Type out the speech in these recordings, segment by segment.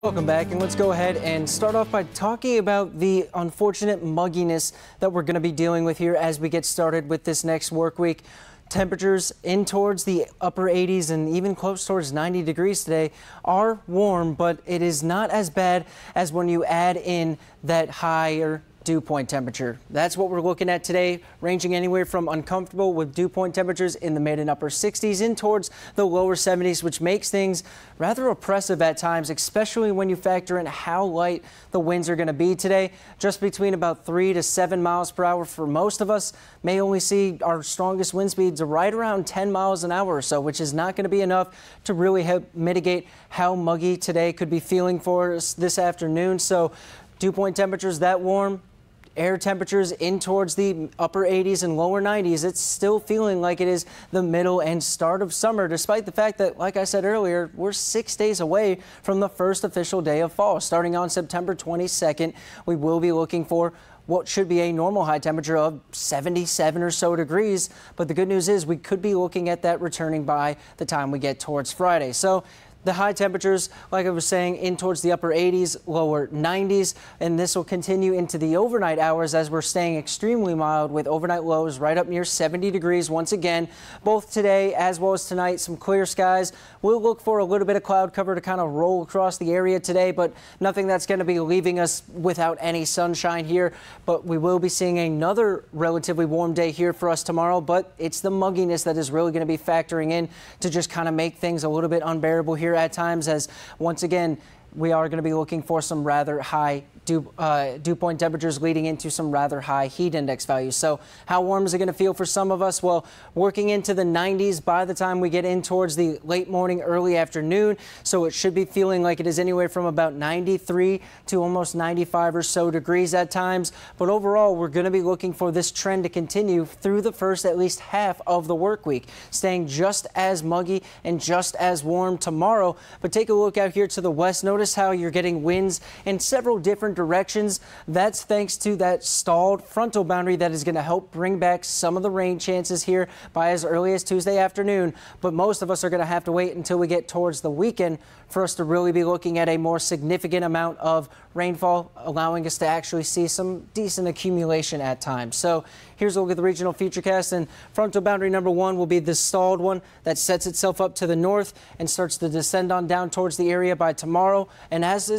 Welcome back, and let's go ahead and start off by talking about the unfortunate mugginess that we're going to be dealing with here as we get started with this next work week. Temperatures in towards the upper 80s and even close towards 90 degrees today are warm, but it is not as bad as when you add in that higher dew point temperature. That's what we're looking at today, ranging anywhere from uncomfortable with dew point temperatures in the mid and upper 60s in towards the lower 70s, which makes things rather oppressive at times, especially when you factor in how light the winds are going to be today. Just between about 3 to 7 miles per hour for most of us. May only see our strongest wind speeds right around 10 miles an hour or so, which is not going to be enough to really help mitigate how muggy today could be feeling for us this afternoon. So dew point temperatures that warm, air temperatures in towards the upper 80s and lower 90s. It's still feeling like it is the middle and start of summer, despite the fact that, like I said earlier, we're 6 days away from the first official day of fall. Starting on September 22nd, we will be looking for what should be a normal high temperature of 77 or so degrees. But the good news is we could be looking at that returning by the time we get towards Friday. So the high temperatures, like I was saying, in towards the upper 80s, lower 90s, and this will continue into the overnight hours as we're staying extremely mild with overnight lows right up near 70 degrees once again. Both today as well as tonight, some clear skies. We'll look for a little bit of cloud cover to kind of roll across the area today, but nothing that's going to be leaving us without any sunshine here. But we will be seeing another relatively warm day here for us tomorrow, but it's the mugginess that is really going to be factoring in to just kind of make things a little bit unbearable here at times, as once again we are going to be looking for some rather high dew point temperatures leading into some rather high heat index values. So how warm is it going to feel for some of us? Well, working into the 90s by the time we get in towards the late morning, early afternoon. So it should be feeling like it is anywhere from about 93 to almost 95 or so degrees at times. But overall, we're going to be looking for this trend to continue through the first at least half of the work week, staying just as muggy and just as warm tomorrow. But take a look out here to the west. Notice how you're getting winds in several different directions. That's thanks to that stalled frontal boundary that is going to help bring back some of the rain chances here by as early as Tuesday afternoon. But most of us are going to have to wait until we get towards the weekend for us to really be looking at a more significant amount of rainfall, allowing us to actually see some decent accumulation at times. So here's a look at the regional futurecast, and frontal boundary number 1 will be the stalled one that sets itself up to the north and starts to descend on down towards the area by tomorrow. And as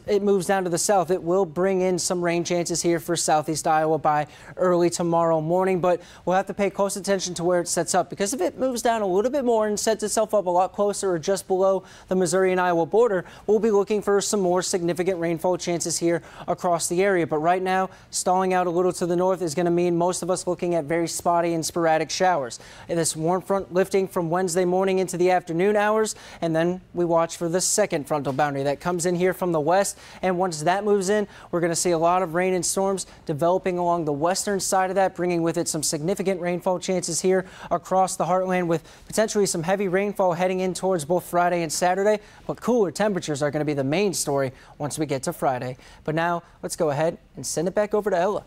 it moves down to the south, it will bring in some rain chances here for southeast Iowa by early tomorrow morning. But we'll have to pay close attention to where it sets up, because if it moves down a little bit more and sets itself up a lot closer or just below the Missouri and Iowa border, we'll be looking for some more significant rainfall chances here across the area. But right now, stalling out a little to the north is going to mean most of us looking at very spotty and sporadic showers. And this warm front lifting from Wednesday morning into the afternoon hours, and then we watch for the second frontal boundary that comes in here from the west. And once that moves in, we're going to see a lot of rain and storms developing along the western side of that, bringing with it some significant rainfall chances here across the heartland, with potentially some heavy rainfall heading in towards both Friday and Saturday. But cooler temperatures are going to be the main story once we get to Friday. But now let's go ahead and send it back over to Ella.